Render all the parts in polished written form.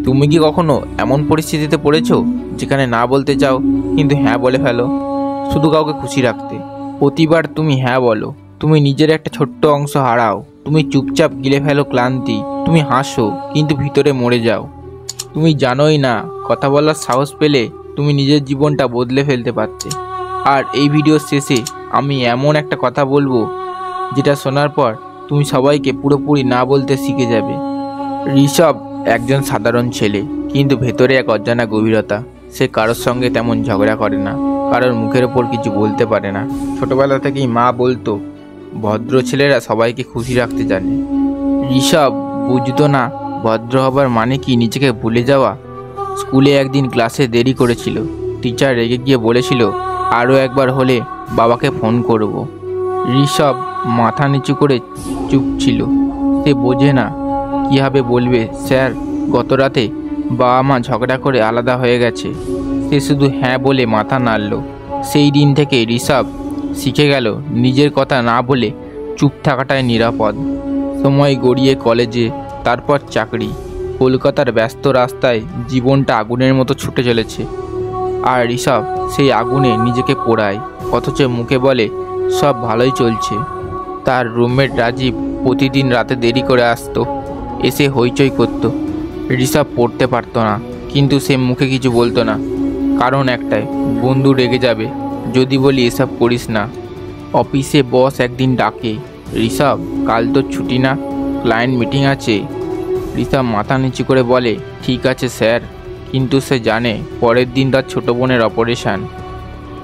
তুমি কি কখনো এমন পরিস্থিতিতে পড়েছো যেখানে না বলতে চাও কিন্তু হ্যাঁ বলে ফেলো, শুধু কাউকে খুশি রাখতে? প্রতিবার তুমি হ্যাঁ বলো, তুমি নিজের একটা ছোট্ট অংশ হারাও, তুমি চুপচাপ গিলে ফেলো ক্লান্তি, তুমি হাসো কিন্তু ভিতরে মরে যাও। তুমি জানোই না কথা বলার সাহস পেলে তুমি নিজের জীবনটা বদলে ফেলতে পারতে। আর এই ভিডিওর শেষে আমি এমন একটা কথা বলবো যেটা শোনার পর তুমি সবাইকে পুরোপুরি না বলতে শিখে যাবে। ঋষভ একজন সাধারণ ছেলে, কিন্তু ভেতরে এক অজানা গভীরতা। সে কারোর সঙ্গে তেমন ঝগড়া করে না, কারোর মুখের ওপর কিছু বলতে পারে না। ছোটবেলা থেকেই মা বলতো ভদ্র ছেলেরা সবাইকে খুশি রাখতে জানে। ঋষভ বুঝতো না ভদ্র হবার মানে কি নিজেকে ভুলে যাওয়া। স্কুলে একদিন ক্লাসে দেরি করেছিল, টিচার রেগে গিয়ে বলেছিল আরও একবার হলে বাবাকে ফোন করব। ঋষভ মাথা নিচু করে চুপ ছিল। সে বোঝে না কীভাবে বলবে, স্যার গত রাতে বাবা মা ঝগড়া করে আলাদা হয়ে গেছে। সে শুধু হ্যাঁ বলে মাথা নাড়ল। সেই দিন থেকে ঋষভ শিখে গেল নিজের কথা না বলে চুপ থাকাটাই নিরাপদ। সময় গড়িয়ে কলেজে, তারপর চাকরি। কলকাতার ব্যস্ত রাস্তায় জীবনটা আগুনের মতো ছুটে চলেছে, আর ঋষভ সেই আগুনে নিজেকে পোড়ায়, অথচ মুখে বলে সব ভালোই চলছে। তার রুমমেট রাজীব প্রতিদিন রাতে দেরি করে আসতো, এসে হইচই করত। ঋষভ পড়তে পারত না, কিন্তু সে মুখে কিছু বলতো না। কারণ একটাই, বন্ধু রেগে যাবে যদি বলি এসব করিস না। অফিসে বস একদিন ডাকে, ঋষভ কাল তো ছুটি না, ক্লায়েন্ট মিটিং আছে। ঋষভ মাথা নিচু করে বলে ঠিক আছে স্যার, কিন্তু সে জানে পরের দিন তার ছোটো বোনের অপারেশান।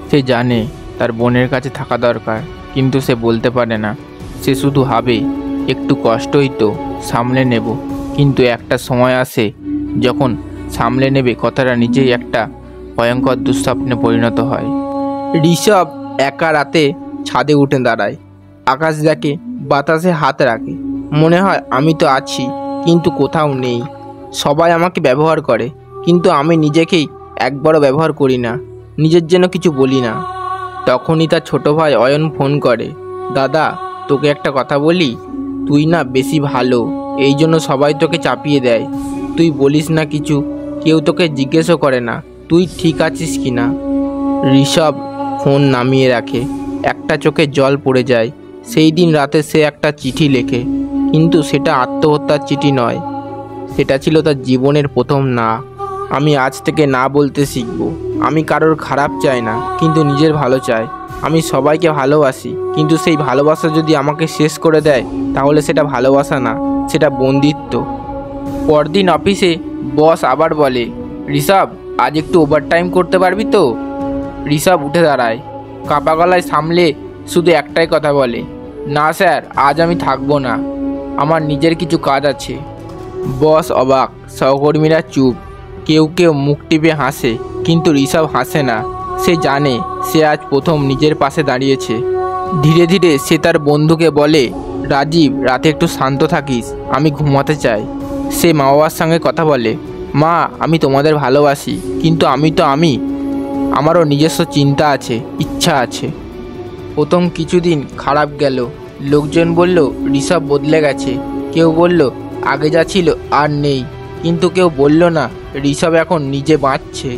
সে জানে তার বোনের কাছে থাকা দরকার, কিন্তু সে বলতে পারে না। সে শুধু ভাবে একটু কষ্টই তো, সামলে নেব। কিন্তু একটা সময় আসে যখন সামলে নেবে কথাটা নিজেই একটা ভয়ঙ্কর দুঃস্বপ্নে পরিণত হয়। ঋষভ একা রাতে ছাদে উঠে দাঁড়ায়, আকাশ দেখে, বাতাসে হাত রাখে। মনে হয় আমি তো আছি কিন্তু কোথাও নেই। সবাই আমাকে ব্যবহার করে, কিন্তু আমি নিজেকেই একবারও ব্যবহার করি না, নিজের জন্য কিছু বলি না। তখনই তার ছোট ভাই অয়ন ফোন করে, দাদা তোকে একটা কথা বলি, তুই না বেশি ভালো, এই জন্য সবাই তোকে চাপিয়ে দেয়। তুই বলিস না কিছু, কেউ তোকে জিজ্ঞেসও করে না তুই ঠিক আছিস কি না। ঋষভ ফোন নামিয়ে রাখে, একটা চোখে জল পড়ে যায়। সেই দিন রাতে সে একটা চিঠি লেখে, কিন্তু সেটা আত্মহত্যার চিঠি নয়, সেটা ছিল তার জীবনের প্রথম না। আমি আজ থেকে না বলতে শিখব। আমি কারোর খারাপ চাই না, কিন্তু নিজের ভালো চাই। আমি সবাইকে ভালোবাসি, কিন্তু সেই ভালোবাসা যদি আমাকে শেষ করে দেয় তাহলে সেটা ভালোবাসা না, সেটা বন্দিত্ব। পরদিন অফিসে বস আবার বলে, ঋষভ আজ একটু ওভারটাইম করতে পারবি তো? ঋষভ উঠে দাঁড়ায়, কাঁপা গলায় সামলে শুধু একটাই কথা বলে, না স্যার আজ আমি থাকবো না, আমার নিজের কিছু কাজ আছে। বস অবাক, সহকর্মীরা চুপ, কেউ কেউ মুখ টিপে হাসে, কিন্তু ঋষভ হাসে না। সে জানে সে আজ প্রথম নিজের পাশে দাঁড়িয়েছে। ধীরে ধীরে সে তার বন্ধুকে বলে, রাজীব রাতে একটু শান্ত থাকিস, আমি ঘুমাতে চাই। সে মা বাবার সঙ্গে কথা বলে, মা আমি তোমাদের ভালোবাসি, কিন্তু আমি তো আমি, আমারও নিজস্ব চিন্তা আছে, ইচ্ছা আছে। প্রথম কিছুদিন খারাপ গেল। লোকজন বলল ঋষভ বদলে গেছে, কেউ বলল আগে যা ছিল আর নেই, কিন্তু কেউ বলল না ঋষভ এখন নিজে বাঁচছে।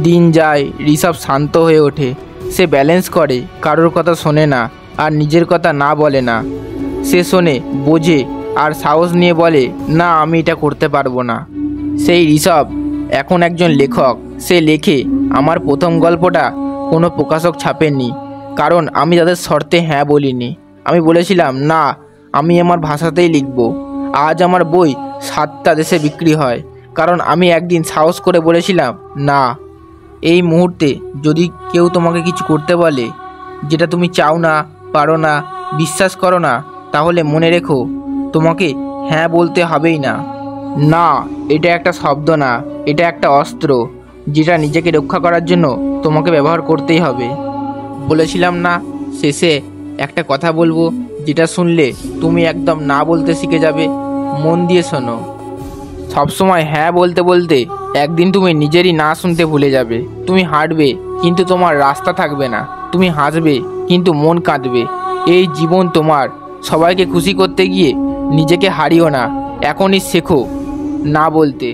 দিন যায়, ঋষভ শান্ত হয়ে ওঠে। সে ব্যালেন্স করে, কারোর কথা শোনে না আর নিজের কথা না বলে না। সে শোনে, বোঝে আর সাহস নিয়ে বলে, না আমি এটা করতে পারবো না। সেই ঋষভ এখন একজন লেখক। সে লেখে, আমার প্রথম গল্পটা কোনো প্রকাশক ছাপেনি, কারণ আমি তাদের শর্তে হ্যাঁ বলিনি। আমি বলেছিলাম না, আমি আমার ভাষাতেই লিখব। আজ আমার বই 7টা দেশে বিক্রি হয়, কারণ আমি একদিন সাহস করে বলেছিলাম না। এই মুহূর্তে যদি কেউ তোমাকে কিছু করতে বলে যেটা তুমি চাও না, পারো না, বিশ্বাস করো না, তাহলে মনে রেখো তোমাকে হ্যাঁ বলতে হবেই না। না এটা একটা শব্দ না, এটা একটা অস্ত্র, যেটা নিজেকে রক্ষা করার জন্য তোমাকে ব্যবহার করতেই হবে। বলেছিলাম না, শেষে একটা কথা বলবো যেটা শুনলে তুমি একদম না বলতে শিখে যাবে। মন দিয়ে শোনো, সবসময় হ্যাঁ বলতে বলতে একদিন তুমি নিজেরই না শুনতে ভুলে যাবে। তুমি হাঁটবে কিন্তু তোমার রাস্তা থাকবে না, তুমি হাসবে কিন্তু মন কাঁদবে। এই জীবন তোমার, সবাইকে খুশি করতে গিয়ে নিজেকে হারিও না। এখনই শেখো না বলতে।